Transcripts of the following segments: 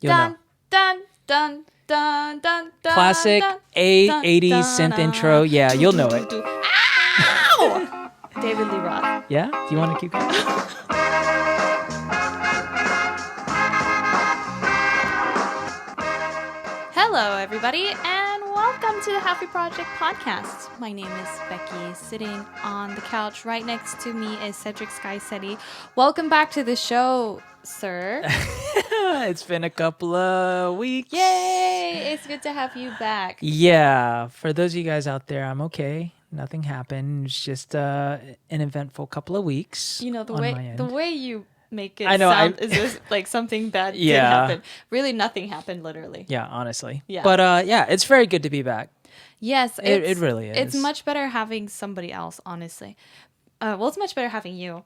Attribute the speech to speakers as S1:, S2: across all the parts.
S1: You'll know.
S2: Dun, dun, dun, dun, dun,
S1: Classic
S2: dun,
S1: 80s synth intro. Yeah, you'll know it.
S2: Ow! David Lee Roth.
S1: Yeah? Do you want to keep going?
S2: Hello, everybody, and welcome to the Halfie Project podcast. My name is Becky. Sitting on the couch right next to me is Cedric Skysetti. Welcome back to the show, sir.
S1: It's been a couple of weeks.
S2: Yay! It's good to have you back.
S1: Yeah, for those of you guys out there, I'm okay. Nothing happened. It's just an eventful couple of weeks.
S2: You know, the way you make it sound is just like something bad did happen. Really, nothing happened, literally.
S1: Yeah, honestly.
S2: Yeah.
S1: But yeah, it's very good to be back.
S2: Yes.
S1: It really is.
S2: It's much better having somebody else, honestly. Well, it's much better having you.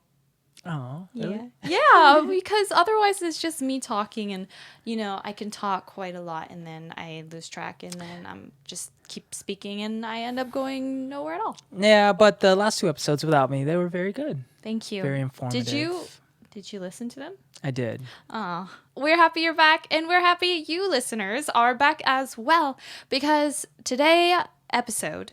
S1: Oh, really?
S2: Yeah, because otherwise it's just me talking and, you know, I can talk quite a lot and then I lose track and then I'm just keep speaking and I end up going nowhere at all.
S1: Yeah, but the last two episodes without me, they were very good.
S2: Thank you.
S1: Very informative.
S2: Did you listen to them?
S1: I did.
S2: Oh, we're happy you're back and we're happy you listeners are back as well because today's episode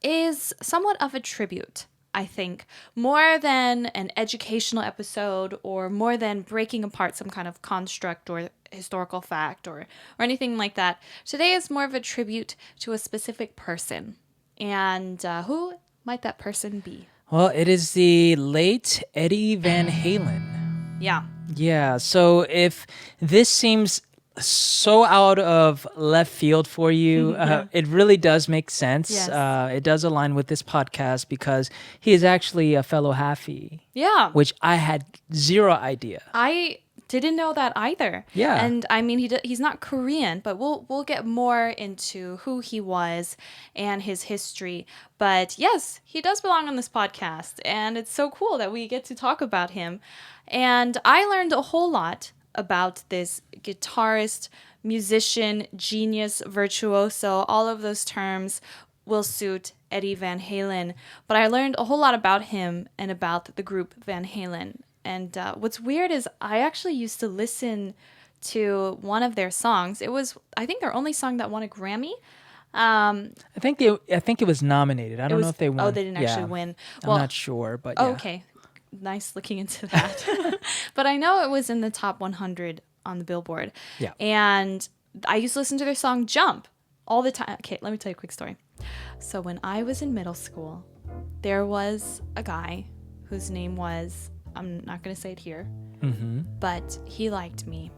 S2: is somewhat of a tribute. I think, more than an educational episode or more than breaking apart some kind of construct or historical fact or anything like that. Today is more of a tribute to a specific person. And who might that person be?
S1: Well, it is the late Eddie Van Halen.
S2: Yeah.
S1: Yeah, so if this seems so out of left field for you, it really does make sense.
S2: Yes.
S1: It does align with this podcast because he is actually a fellow Halfie.
S2: Yeah.
S1: Which I had zero idea.
S2: I didn't know that either.
S1: Yeah.
S2: And I mean, he's not Korean, but we'll get more into who he was and his history. But yes, he does belong on this podcast, and it's so cool that we get to talk about him. And I learned a whole lot about this guitarist, musician, genius, virtuoso. All of those terms will suit Eddie Van Halen. But I learned a whole lot about him and about the group Van Halen. And what's weird is I actually used to listen to one of their songs. It was, I think, their only song that won a Grammy.
S1: I think it was nominated. I don't know if they won.
S2: Oh, they didn't actually win. Well,
S1: I'm not sure, but yeah.
S2: Okay. Nice looking into that. But I know it was in the top 100 on the Billboard.
S1: Yeah.
S2: And I used to listen to their song Jump all the time. Okay, let me tell you a quick story. So when I was in middle school, there was a guy whose name was, I'm not going to say it here, but he liked me.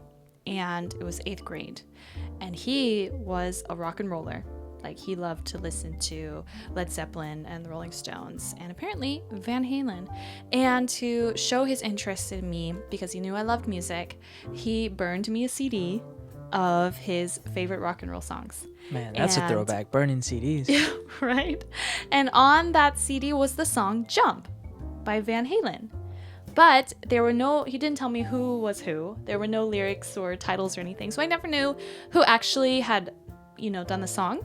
S2: And it was 8th grade. And he was a rock and roller. Like, he loved to listen to Led Zeppelin and the Rolling Stones and apparently Van Halen. And to show his interest in me, because he knew I loved music, he burned me a CD of his favorite rock and roll songs.
S1: Man, that's a throwback, burning CDs.
S2: Right? And on that CD was the song Jump by Van Halen. But he didn't tell me who was who. There were no lyrics or titles or anything. So I never knew who actually had, done the song.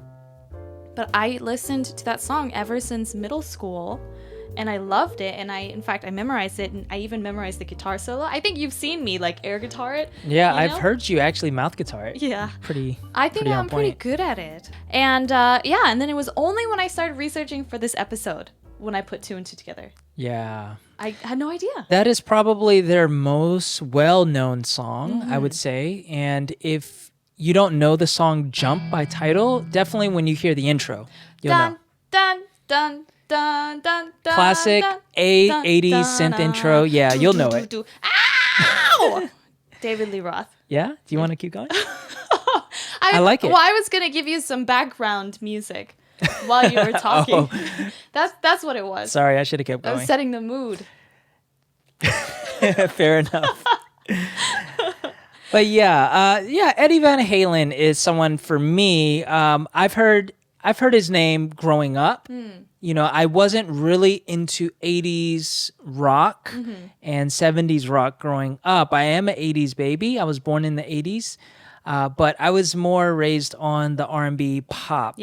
S2: But I listened to that song ever since middle school, and I loved it. And I memorized it, and I even memorized the guitar solo. I think you've seen me air guitar it.
S1: Yeah, I've heard you actually mouth guitar it.
S2: Yeah,
S1: I think
S2: I'm pretty good at it. And and then it was only when I started researching for this episode when I put two and two together.
S1: Yeah,
S2: I had no idea.
S1: That is probably their most well-known song, I would say. And if you don't know the song Jump by title, definitely when you hear the intro, you'll know.
S2: Dun, dun, dun, dun, dun,
S1: Classic 80s synth intro. Yeah, you'll know it.
S2: Ow! David Lee Roth.
S1: Yeah? Do you want to keep going? I like it.
S2: Well, I was going to give you some background music while you were talking. That's what it was.
S1: Sorry, I should have kept going.
S2: I was setting the mood.
S1: Fair enough. But Eddie Van Halen is someone for me. I've heard his name growing up. I wasn't really into 80s rock and 70s rock growing up. I am an 80s baby. I was born in the 80s, but I was more raised on the R&B pop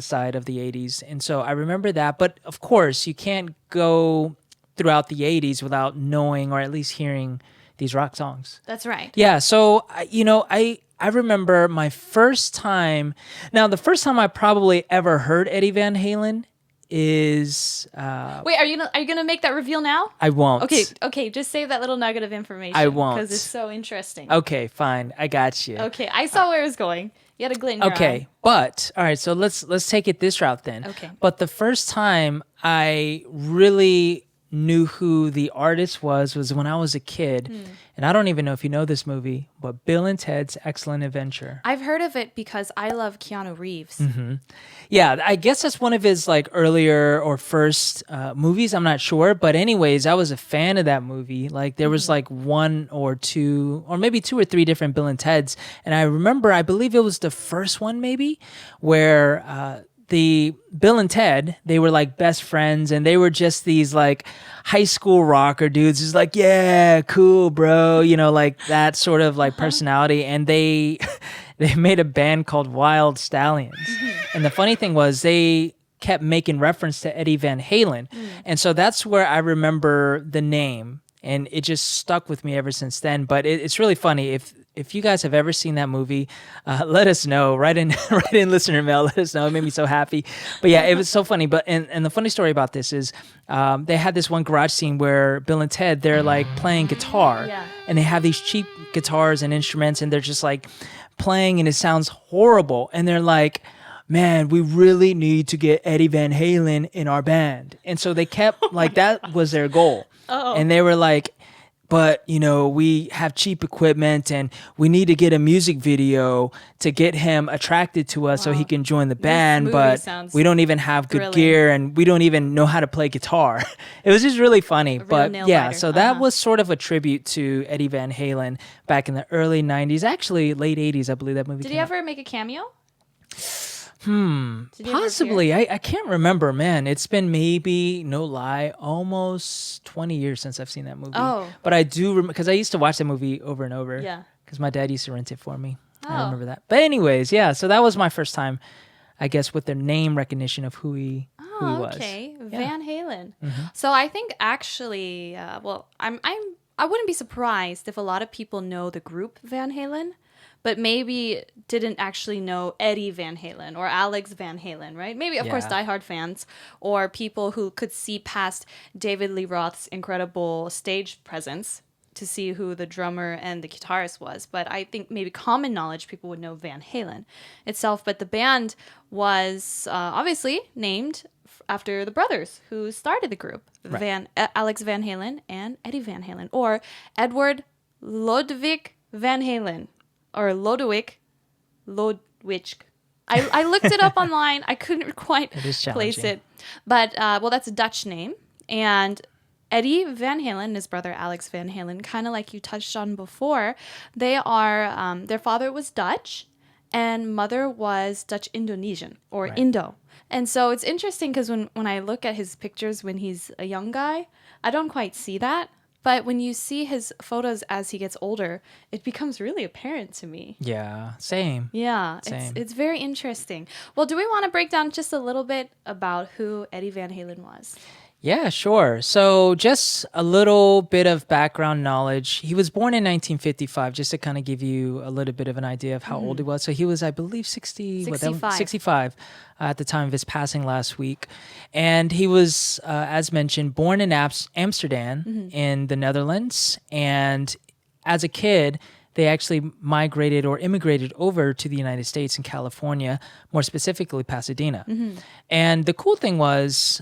S1: side of the 80s. And so I remember that. But of course, you can't go throughout the 80s without knowing or at least hearing these rock songs.
S2: That's right.
S1: Yeah, so I remember my first time. Now, the first time I probably ever heard Eddie Van Halen is
S2: Wait, are you gonna make that reveal now?
S1: I won't.
S2: Okay, just save that little nugget of information.
S1: I won't.
S2: Because it's so interesting.
S1: Okay, fine. I got you.
S2: Okay, I saw where it was going. You had a glint in your eye.
S1: Okay, but all right, so let's take it this route then.
S2: Okay.
S1: But the first time I really knew who the artist was when I was a kid. And I don't even know if you know this movie, but Bill and Ted's Excellent Adventure.
S2: I've heard of it because I love Keanu Reeves.
S1: Yeah, I guess that's one of his like earlier or first movies. I'm not sure, but anyways, I was a fan of that movie. Like there was like one or two, or maybe two or three different Bill and Ted's, and I remember, I believe it was the first one maybe, where the Bill and Ted, they were like best friends, and they were just these like high school rocker dudes. It's like, yeah, cool, bro, like that sort of like personality, and they made a band called Wild Stallions. And the funny thing was they kept making reference to Eddie Van Halen. And so that's where I remember the name, and it just stuck with me ever since then. But it's really funny. If you guys have ever seen that movie, let us know. Write in listener mail. Let us know. It made me so happy. But yeah, it was so funny. But and the funny story about this is they had this one garage scene where Bill and Ted, they're like playing guitar.
S2: Yeah.
S1: And they have these cheap guitars and instruments, and they're just like playing, and it sounds horrible. And they're like, man, we really need to get Eddie Van Halen in our band. And so they kept like that was their goal. And they were like, but we have cheap equipment, and we need to get a music video to get him attracted to us so he can join the band. But we don't even have good gear, and we don't even know how to play guitar. It was just really funny. But yeah, so that was sort of a tribute to Eddie Van Halen back in the early 90s, actually late 80s, I believe that movie
S2: Did
S1: came
S2: he
S1: out.
S2: ever make a cameo?
S1: Possibly. I can't remember, man. It's been maybe, no lie, almost 20 years since I've seen that movie.
S2: Oh.
S1: But I do, because I used to watch that movie over and over.
S2: Yeah.
S1: Because my dad used to rent it for me. I
S2: Oh.
S1: remember that. But anyways, yeah, so that was my first time, I guess, with the name recognition of who he was.
S2: Okay. Van Halen. So I think actually, I wouldn't be surprised if a lot of people know the group Van Halen, but maybe didn't actually know Eddie Van Halen or Alex Van Halen, right? Maybe, of course, diehard fans or people who could see past David Lee Roth's incredible stage presence to see who the drummer and the guitarist was. But I think maybe common knowledge, people would know Van Halen itself. But the band was obviously named after the brothers who started the group, Alex Van Halen and Eddie Van Halen, or Edward Ludwig Van Halen. Or Lodewijk. I looked it up online. I couldn't quite place it. But, that's a Dutch name. And Eddie Van Halen and his brother Alex Van Halen, kind of like you touched on before, they are, their father was Dutch and mother was Dutch-Indonesian or Indo. And so it's interesting because when I look at his pictures when he's a young guy, I don't quite see that. But when you see his photos as he gets older, it becomes really apparent to me.
S1: Yeah, same.
S2: Yeah,
S1: Same.
S2: It's very interesting. Well, do we want to break down just a little bit about who Eddie Van Halen was?
S1: Yeah, sure. So just a little bit of background knowledge. He was born in 1955, just to kind of give you a little bit of an idea of how old he was. So he was, I believe, 65 at the time of his passing last week. And he was, as mentioned, born in Amsterdam in the Netherlands. And as a kid, they actually migrated or immigrated over to the United States in California, more specifically Pasadena. And the cool thing was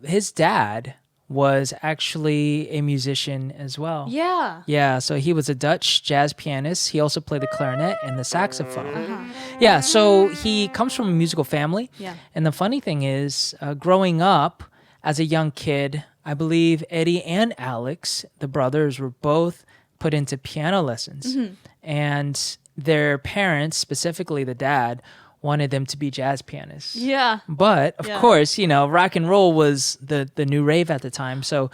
S1: his dad was actually a musician as well.
S2: Yeah.
S1: Yeah, so he was a Dutch jazz pianist. He also played the clarinet and the saxophone. Yeah, so he comes from a musical family.
S2: Yeah.
S1: And the funny thing is, growing up as a young kid, I believe Eddie and Alex, the brothers, were both put into piano lessons. And their parents, specifically the dad, wanted them to be jazz pianists.
S2: Yeah.
S1: But of course, rock and roll was the new rave at the time. So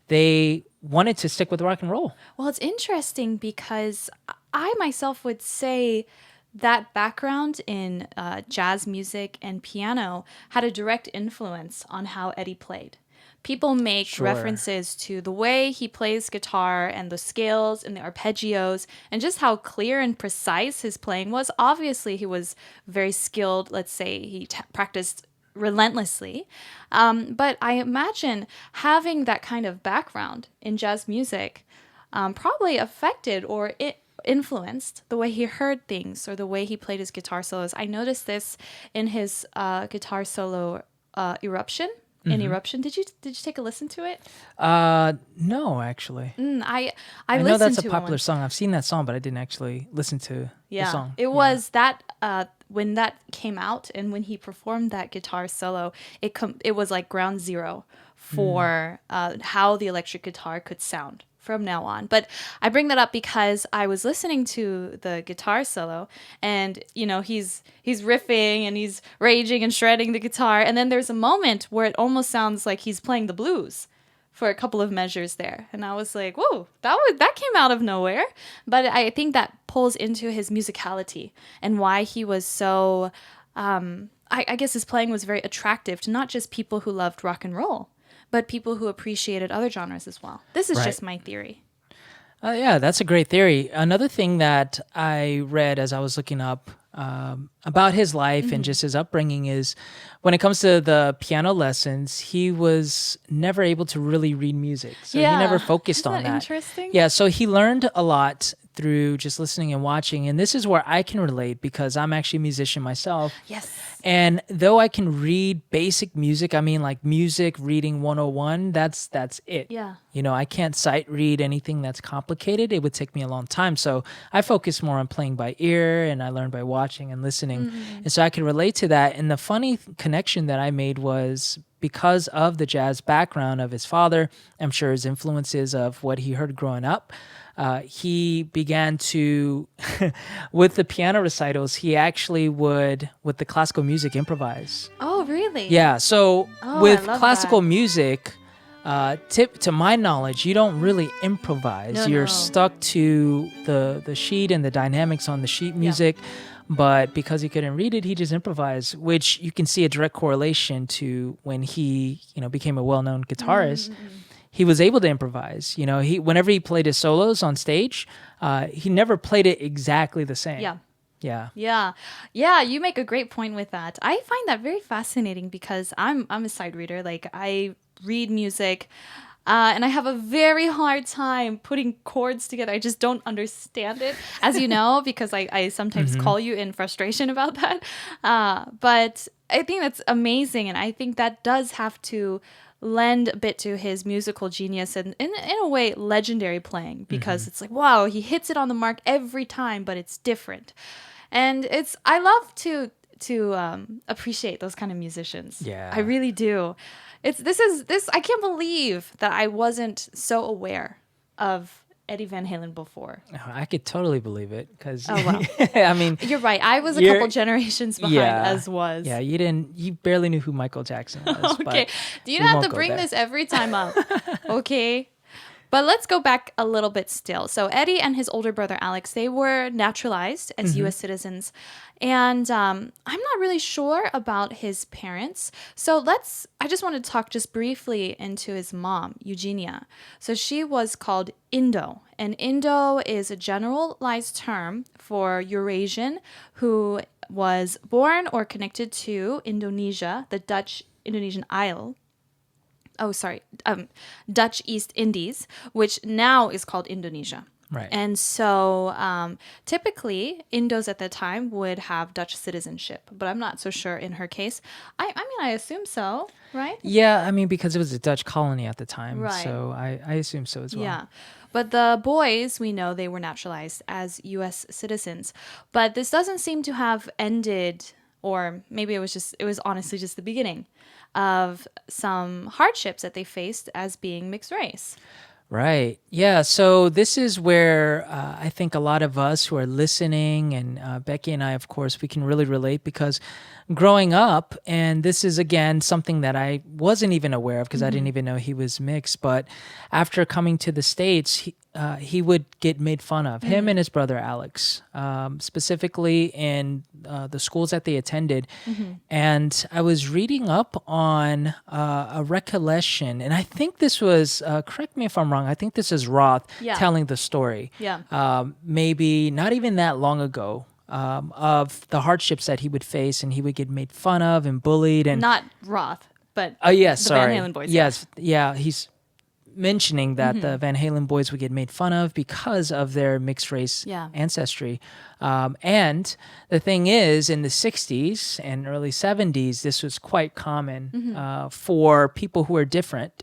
S1: they wanted to stick with rock and roll.
S2: Well, it's interesting because I myself would say that background in jazz music and piano had a direct influence on how Eddie played. people make
S1: Sure.
S2: references to the way he plays guitar and the scales and the arpeggios and just how clear and precise his playing was. Obviously, he was very skilled. Let's say he practiced relentlessly. But I imagine having that kind of background in jazz music probably affected or influenced the way he heard things or the way he played his guitar solos. I noticed this in his guitar solo Eruption. In Eruption, did you take a listen to it?
S1: No, actually.
S2: I
S1: know
S2: listened
S1: that's a
S2: to
S1: popular
S2: one.
S1: song. I've seen that song, but I didn't actually listen to the song.
S2: It was that when that came out and when he performed that guitar solo, it was like ground zero for how the electric guitar could sound from now on. But I bring that up because I was listening to the guitar solo and he's riffing and he's raging and shredding the guitar, and then there's a moment where it almost sounds like he's playing the blues for a couple of measures there, and I was like, whoa, that came out of nowhere. But I think that pulls into his musicality and why he was so I guess his playing was very attractive to not just people who loved rock and roll, but people who appreciated other genres as well. This is
S1: Right.
S2: just my theory.
S1: Yeah, that's a great theory. Another thing that I read as I was looking up about his life and just his upbringing is when it comes to the piano lessons, he was never able to really read music. So he never focused
S2: Isn't
S1: on that.
S2: Interesting.
S1: Yeah, so he learned a lot through just listening and watching. And this is where I can relate because I'm actually a musician myself.
S2: Yes.
S1: And though I can read basic music, I mean like music reading 101, that's it.
S2: Yeah.
S1: I can't sight read anything that's complicated. It would take me a long time. So I focus more on playing by ear and I learn by watching and listening. And so I can relate to that. And the funny connection that I made was because of the jazz background of his father, I'm sure his influences of what he heard growing up. He began to, with the piano recitals, he actually would, with the classical music, improvise.
S2: Oh, really?
S1: Yeah, so
S2: Oh,
S1: with
S2: I love
S1: classical
S2: that.
S1: music, to my knowledge, you don't really improvise.
S2: No,
S1: You're
S2: no.
S1: stuck to the sheet and the dynamics on the sheet music. But because he couldn't read it, he just improvised, which you can see a direct correlation to when he, became a well-known guitarist. He was able to improvise. Whenever he played his solos on stage, he never played it exactly the same.
S2: Yeah.
S1: Yeah.
S2: Yeah, you make a great point with that. I find that very fascinating because I'm a sight reader. Like, I read music and I have a very hard time putting chords together. I just don't understand it, as you know, because I sometimes call you in frustration about that. But I think that's amazing, and I think that does have to lend a bit to his musical genius and in a way legendary playing, because it's like, wow, he hits it on the mark every time, but it's different. And I love to appreciate those kind of musicians.
S1: Yeah.
S2: I really do. This I can't believe that I wasn't so aware of Eddie Van Halen before.
S1: I could totally believe it because,
S2: Oh, wow.
S1: I mean,
S2: You're right. I was a
S1: You're-
S2: couple generations behind, as was.
S1: Yeah, you barely knew who Michael Jackson was.
S2: Okay.
S1: But
S2: Do you
S1: we
S2: have
S1: won't
S2: to
S1: go
S2: bring
S1: there.
S2: this every time up? Okay. But let's go back a little bit still. So Eddie and his older brother Alex, they were naturalized as U.S. citizens. And I'm not really sure about his parents. So I just want to talk just briefly into his mom, Eugenia. So she was called Indo. And Indo is a generalized term for Eurasian who was born or connected to Indonesia, the Dutch-Indonesian Isle. Dutch East Indies, which now is called Indonesia.
S1: Right.
S2: And so typically, Indos at that time would have Dutch citizenship, but I'm not so sure in her case. I mean, I assume so, right?
S1: Yeah, I mean, because it was a Dutch colony at the time.
S2: Right.
S1: So I assume so as well.
S2: Yeah. But the boys, we know they were naturalized as U.S. citizens. But this doesn't seem to have ended, or maybe it was honestly just the beginning of some hardships that they faced as being mixed race.
S1: Right. Yeah. So this is where I think a lot of us who are listening, and Becky and I, of course, we can really relate because growing up, and this is again something that I wasn't even aware of because I didn't even know he was mixed. But after coming to the States, he would get made fun of, him and his brother Alex, specifically in the schools that they attended. And I was reading up on a recollection, and I think this was, correct me if I'm wrong, I think this is Roth telling the story. Maybe not even that long ago. Of the hardships that he would face, and he would get made fun of and bullied. And
S2: not Roth, but
S1: yes,
S2: the Van Halen boys.
S1: Yes, yeah, he's mentioning that the Van Halen boys would get made fun of because of their mixed race ancestry. And the thing is, in the 60s and early 70s, this was quite common for people who are different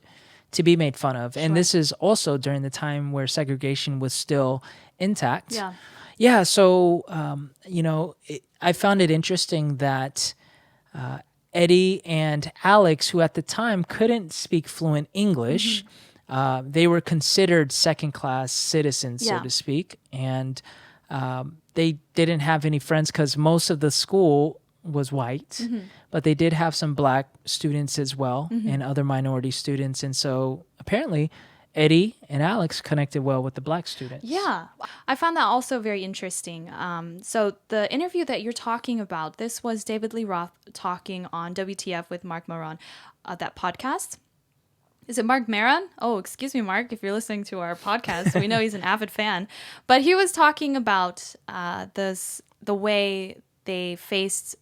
S1: to be made fun of. And this is also during the time where segregation was still intact. Yeah, so, I found it interesting that Eddie and Alex, who at the time couldn't speak fluent English, they were considered second-class citizens, so to speak, and they didn't have any friends because most of the school was white, but they did have some black students as well and other minority students, and so apparently Eddie and Alex connected well with the black students.
S2: Yeah, I found that also very interesting. So the interview that you're talking about, this was David Lee Roth talking on WTF with Mark Maron, that podcast. Is it Mark Maron? Oh, excuse me, Mark, if you're listening to our podcast. We know he's an avid fan. But he was talking about the way they faced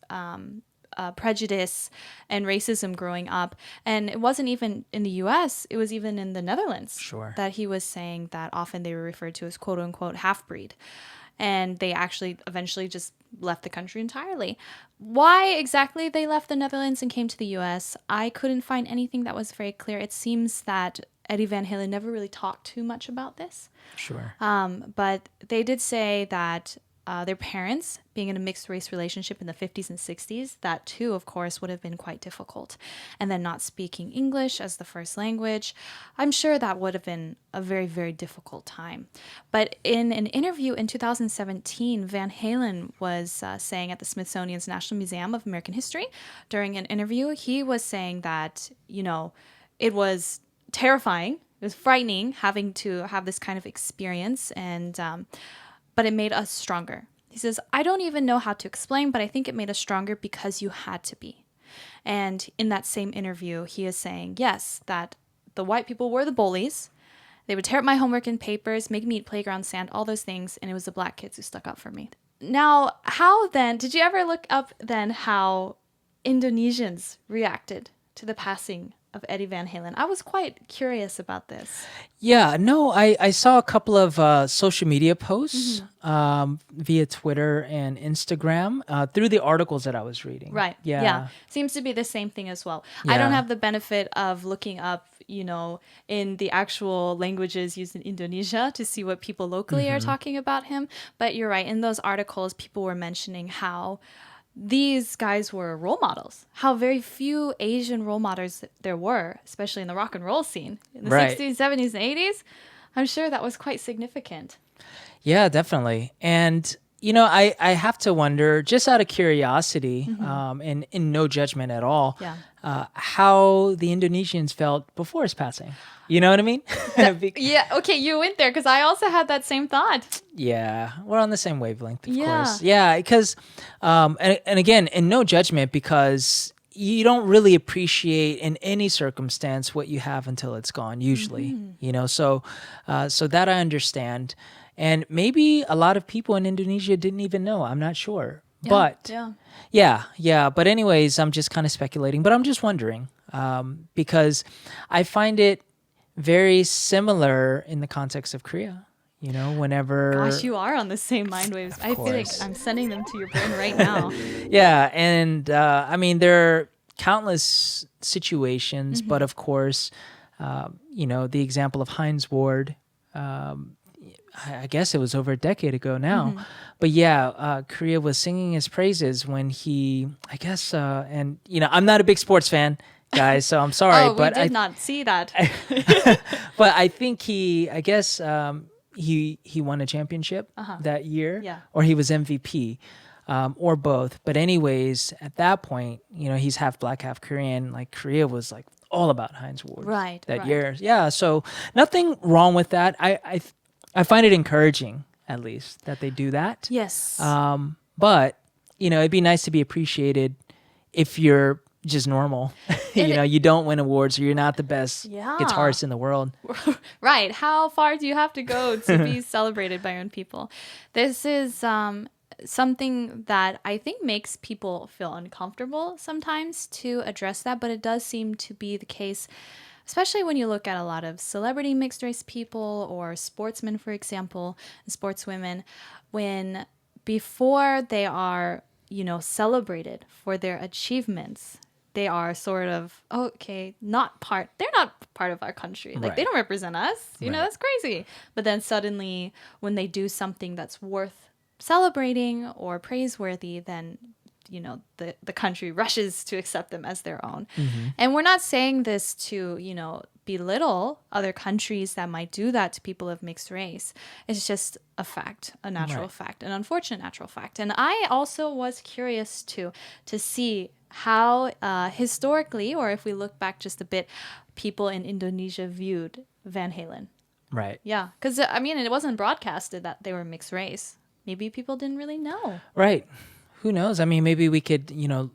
S2: prejudice and racism growing up. And it wasn't even in the US, it was even in the Netherlands that he was saying that often they were referred to as quote unquote half-breed. And they actually eventually just left the country entirely. Why exactly they left the Netherlands and came to the US, I couldn't find anything that was very clear. It seems that Eddie Van Halen never really talked too much about this. But they did say that their parents being in a mixed race relationship in the 50s and 60s, that too, of course, would have been quite difficult. And then not speaking English as the first language, I'm sure that would have been a very, very difficult time. But in an interview in 2017, Van Halen was saying at the Smithsonian's National Museum of American History, during an interview, he was saying that, it was terrifying, it was frightening having to have this kind of experience, and but it made us stronger. He says, I don't even know how to explain, but I think it made us stronger because you had to be. And in that same interview, he is saying, yes, that the white people were the bullies. They would tear up my homework and papers, make me eat playground sand, all those things, and it was the black kids who stuck up for me. Now, how then, did you ever look up then how Indonesians reacted to the passing of Eddie Van Halen? I was quite curious about this.
S1: Yeah, no, I saw a couple of social media posts via Twitter and Instagram through the articles that I was reading.
S2: Right. Yeah. Seems to be the same thing as well. Yeah. I don't have the benefit of looking up, in the actual languages used in Indonesia to see what people locally are talking about him. But you're right. In those articles, people were mentioning how these guys were role models, how very few Asian role models there were, especially in the rock and roll scene in the 60s, 70s, and 80s. I'm sure that was quite significant.
S1: Yeah, definitely. And, I have to wonder, just out of curiosity, and in no judgment at all, how the Indonesians felt before his passing. You know what I mean?
S2: Yeah, okay, you went there because I also had that same thought.
S1: Yeah, we're on the same wavelength, of course. Yeah, because, and again, in no judgment, because you don't really appreciate in any circumstance what you have until it's gone, usually, so that I understand. And maybe a lot of people in Indonesia didn't even know. I'm not sure. But But anyways, I'm just kind of speculating. But I'm just wondering because I find it very similar in the context of Korea. Whenever...
S2: Gosh, you are on the same mind waves. I feel like I'm sending them to your brain right now.
S1: Yeah, and there are countless situations, but of course, the example of Heinz Ward, I guess it was over a decade ago now. But Korea was singing his praises when he, I guess, and, I'm not a big sports fan, guys, so I'm sorry.
S2: We did not see that.
S1: But I think he won a championship that year, or he was MVP, or both. But anyways, at that point, he's half black, half Korean. Like Korea was all about Heinz Ward that year. Yeah, so nothing wrong with that. I find it encouraging, at least, that they do that.
S2: Yes.
S1: But, it'd be nice to be appreciated if you're just normal. You don't win awards or you're not the best guitarist in the world.
S2: Right. How far do you have to go to be celebrated by your own people? This is something that I think makes people feel uncomfortable sometimes to address that, but it does seem to be the case, especially when you look at a lot of celebrity mixed race people or sportsmen, for example, and sportswomen, when before they are, celebrated for their achievements, they are sort of, they're not part of our country. Like, they don't represent us. That's crazy. But then suddenly when they do something that's worth celebrating or praiseworthy, then the country rushes to accept them as their own. And we're not saying this to belittle other countries that might do that to people of mixed race. It's just a fact, a natural fact, an unfortunate natural fact. And I also was curious to see how historically, or if we look back just a bit, people in Indonesia viewed Van Halen.
S1: Right.
S2: Yeah, because it wasn't broadcasted that they were mixed race. Maybe people didn't really know.
S1: Right. Who knows? Maybe we could,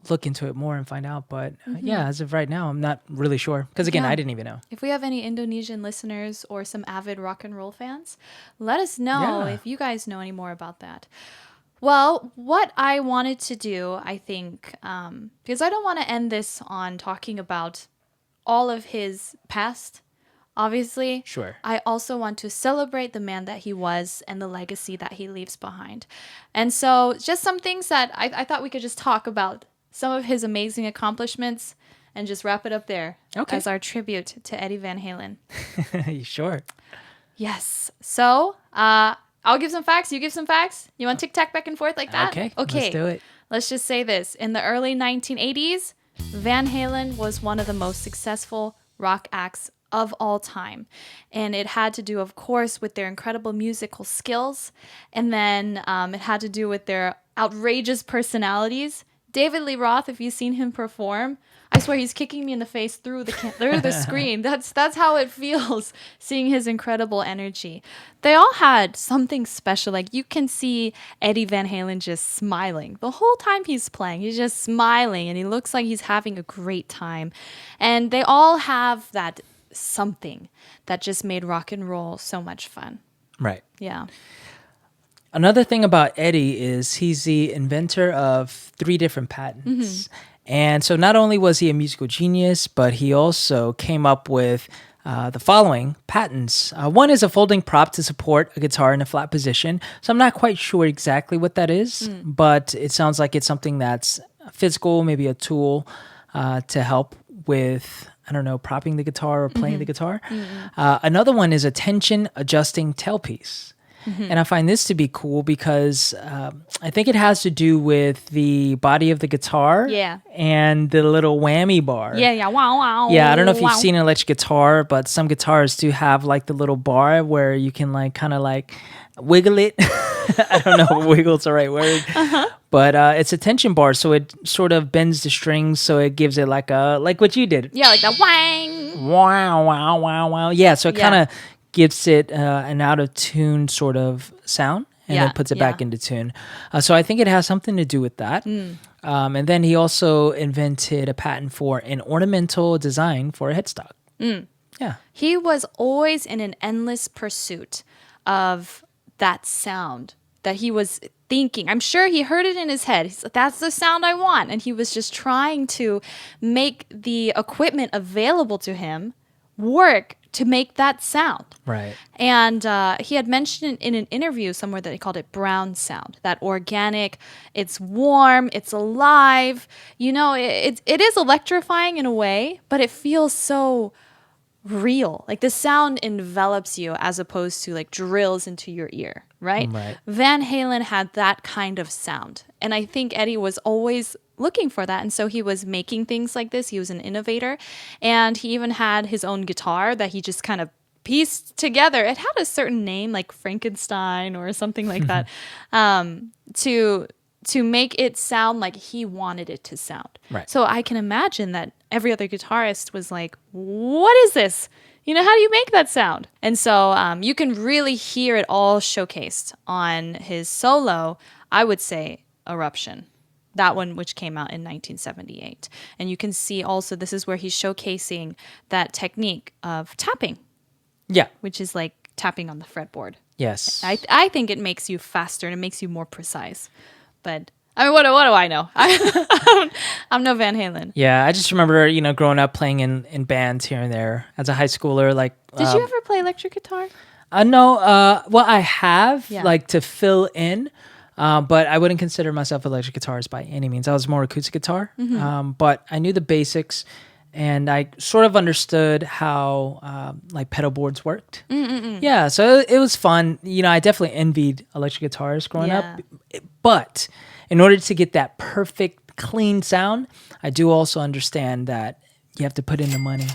S1: look into it more and find out. But as of right now, I'm not really sure. Because again, I didn't even know.
S2: If we have any Indonesian listeners or some avid rock and roll fans, let us know if you guys know any more about that. Well, what I wanted to do, I think, because I don't want to end this on talking about all of his past, obviously.
S1: Sure.
S2: I also want to celebrate the man that he was and the legacy that he leaves behind. And so just some things that I thought we could just talk about, some of his amazing accomplishments, and just wrap it up there as our tribute to Eddie Van Halen.
S1: Sure.
S2: Yes. So I'll give some facts. You give some facts. You want tic-tac back and forth like that?
S1: Okay. Let's do it.
S2: Let's just say this. In the early 1980s, Van Halen was one of the most successful rock acts of all time. And it had to do, of course, with their incredible musical skills. And then it had to do with their outrageous personalities. David Lee Roth, if you've seen him perform, I swear he's kicking me in the face through the screen. That's how it feels, seeing his incredible energy. They all had something special. Like, you can see Eddie Van Halen just smiling. The whole time he's playing, he's just smiling, and he looks like he's having a great time. And they all have that something that just made rock and roll so much fun.
S1: Right.
S2: Yeah.
S1: Another thing about Eddie is he's the inventor of 3 different patents. And so not only was he a musical genius, but he also came up with the following patents. One is a folding prop to support a guitar in a flat position. So I'm not quite sure exactly what that is, but it sounds like it's something that's physical, maybe a tool to help with, I don't know, propping the guitar or playing the guitar. Another one is a tension adjusting tailpiece. And I find this to be cool because I think it has to do with the body of the guitar and the little whammy bar.
S2: Wow.
S1: Yeah, I don't know if you've seen an electric guitar, but some guitars do have like the little bar where you can like kind of like wiggle it. I don't know if wiggle's the right word. But it's a tension bar, so it sort of bends the strings, so it gives it like what you did.
S2: Yeah, like the wang.
S1: Wow, wow, wow, wow. Yeah, so it kind of gives it an out of tune sort of sound and then puts it back into tune. So I think it has something to do with that. And then he also invented a patent for an ornamental design for a headstock. Yeah.
S2: He was always in an endless pursuit of that sound that he was thinking. I'm sure he heard it in his head. He's like, that's the sound I want. And he was just trying to make the equipment available to him work to make that sound.
S1: Right.
S2: And he had mentioned in an interview somewhere that he called it brown sound, that organic, it's warm, it's alive. It is electrifying in a way, but it feels so real. Like the sound envelops you as opposed to like drills into your ear, right? Van Halen had that kind of sound. And I think Eddie was always looking for that. And so he was making things like this. He was an innovator. And he even had his own guitar that he just kind of pieced together. It had a certain name like Frankenstein or something like that to make it sound like he wanted it to sound.
S1: Right.
S2: So I can imagine that every other guitarist was like, what is this? How do you make that sound? And so you can really hear it all showcased on his solo, I would say, Eruption. That one, which came out in 1978. And you can see also this is where he's showcasing that technique of tapping,
S1: Yeah.
S2: which is like tapping on the fretboard.
S1: Yes.
S2: I think it makes you faster and it makes you more precise. But I mean, what do I know? I'm no Van Halen.
S1: Yeah, I just remember, growing up playing in bands here and there as a high schooler. Like,
S2: Did you ever play electric guitar?
S1: no, well, I have,
S2: Yeah.
S1: like, to fill in, but I wouldn't consider myself electric guitarist by any means. I was more acoustic guitar, but I knew the basics, and I sort of understood how, like, pedal boards worked. Yeah, so it was fun. I definitely envied electric guitarists growing up, but in order to get that perfect, clean sound, I do also understand that you have to put in the money.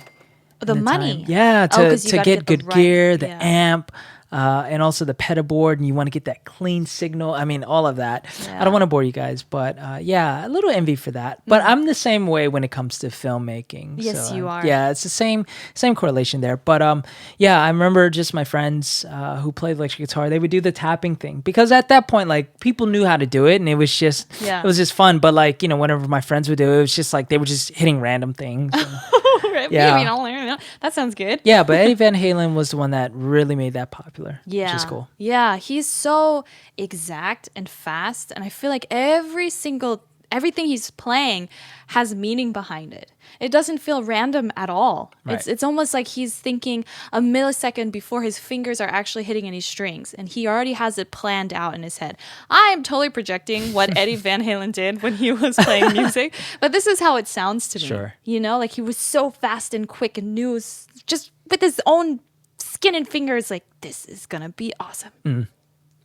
S2: The money?
S1: Time. Yeah,
S2: 'cause you
S1: to
S2: gotta
S1: get
S2: the
S1: good
S2: right-
S1: gear, the
S2: yeah.
S1: amp, and also the pedal board, and you want to get that clean signal. I mean, all of that.
S2: Yeah.
S1: I don't want to bore you guys, but yeah, a little envy for that. But I'm the same way when it comes to filmmaking.
S2: Yes, you are.
S1: Yeah, it's the same correlation there. But yeah, I remember just my friends who played electric guitar. They would do the tapping thing because at that point, like, people knew how to do it, and it was just
S2: Yeah.
S1: it was just fun. But like, whenever my friends would do it, it was just like they were just hitting random things. and- Yeah.
S2: That sounds good.
S1: Yeah, but Eddie Van Halen was the one that really made that popular,
S2: Yeah.
S1: which is cool.
S2: Yeah, he's so exact and fast, and I feel like everything he's playing has meaning behind it. It doesn't feel random at all.
S1: Right.
S2: It's almost like he's thinking a millisecond before his fingers are actually hitting any strings, and he already has it planned out in his head. I am totally projecting what Eddie Van Halen did when he was playing music, but this is how it sounds to me.
S1: Sure.
S2: Like he was so fast and quick and knew just with his own skin and fingers, like, this is gonna be awesome.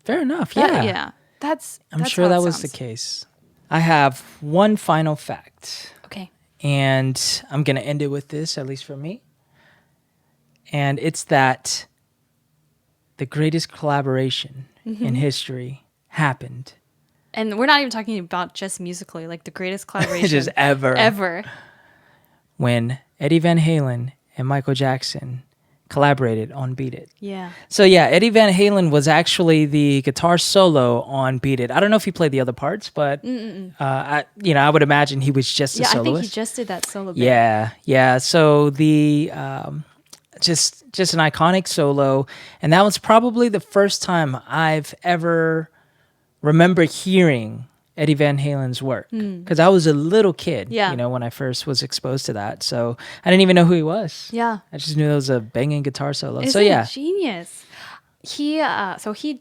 S1: Fair enough. Yeah.
S2: Yeah.
S1: I'm
S2: that's
S1: sure
S2: how it
S1: that was the
S2: sounds.
S1: case. I have one final fact,
S2: Okay.
S1: and I'm going to end it with this, at least for me. And it's that the greatest collaboration in history happened.
S2: And we're not even talking about just musically, like the greatest collaboration
S1: Just ever.
S2: ever.
S1: When Eddie Van Halen and Michael Jackson collaborated on Beat It.
S2: Yeah.
S1: So yeah, Eddie Van Halen was actually the guitar solo on Beat It. I don't know if he played the other parts, but I would imagine he was just a
S2: Yeah, I
S1: soloist.
S2: think he just did that solo bit.
S1: Yeah. So the just an iconic solo, and that was probably the first time I've ever remember hearing Eddie Van Halen's work because I was a little kid,
S2: Yeah.
S1: when I first was exposed to that. So I didn't even know who he was.
S2: Yeah.
S1: I just knew it was a banging guitar solo.
S2: Isn't
S1: So yeah,
S2: genius. He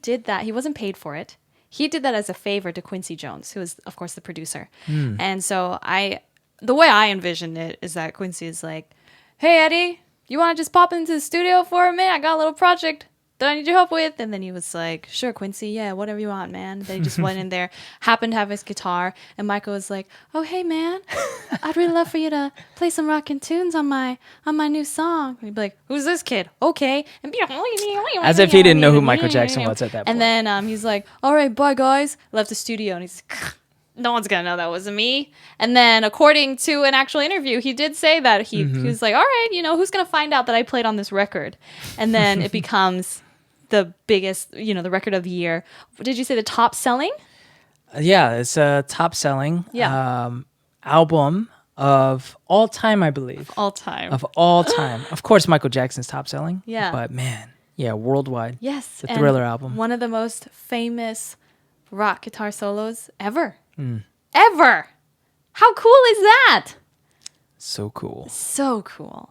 S2: did that. He wasn't paid for it. He did that as a favor to Quincy Jones, who was, of course, the producer. And so the way I envisioned it is that Quincy is like, "Hey, Eddie, you want to just pop into the studio for a minute? I got a little project that I need your help with." And then he was like, "Sure, Quincy, yeah, whatever you want, man." Then he just went in there, happened to have his guitar, and Michael was like, "Oh, hey, man, I'd really love for you to play some rockin' tunes on my new song." And he'd be like, "Who's this kid?" "Okay." And
S1: as if he didn't know who Michael Jackson was at that point.
S2: And then he's like, "All right, bye, guys." Left the studio, and he's like, "No one's gonna know that wasn't me." And then, according to an actual interview, he did say that he was like, "All right, who's gonna find out that I played on this record?" And then it becomes the biggest, the record of the year. Did you say the top selling?
S1: Yeah, it's a top selling album of all time, I believe.
S2: All time.
S1: Of all time. Of course, Michael Jackson's top selling.
S2: Yeah.
S1: But man, yeah, worldwide.
S2: Yes.
S1: The
S2: and
S1: Thriller album.
S2: One of the most famous rock guitar solos ever. Ever. How cool is that?
S1: So cool.
S2: So cool.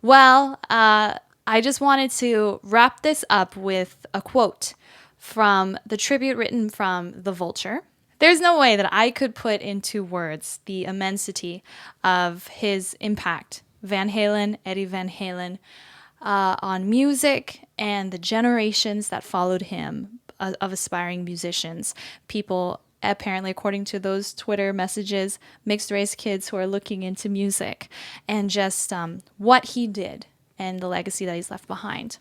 S2: Well, I just wanted to wrap this up with a quote from the tribute written from The Vulture. There's no way that I could put into words the immensity of his impact, Eddie Van Halen, on music and the generations that followed him of aspiring musicians. People, apparently, according to those Twitter messages, mixed race kids who are looking into music, and just what he did and the legacy that he's left behind.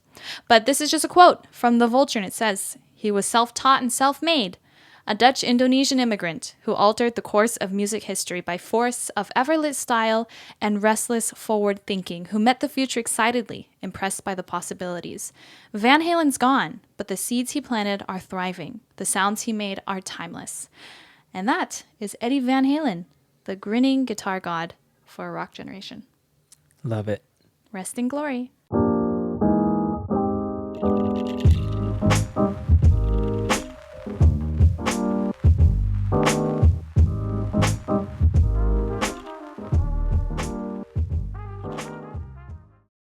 S2: But this is just a quote from The Vulture, and it says, "He was self-taught and self-made, a Dutch-Indonesian immigrant who altered the course of music history by force of ever-lit style and restless forward thinking, who met the future excitedly, impressed by the possibilities. Van Halen's gone, but the seeds he planted are thriving. The sounds he made are timeless. And that is Eddie Van Halen, the grinning guitar god for a rock generation.
S1: Love it.
S2: Rest in glory.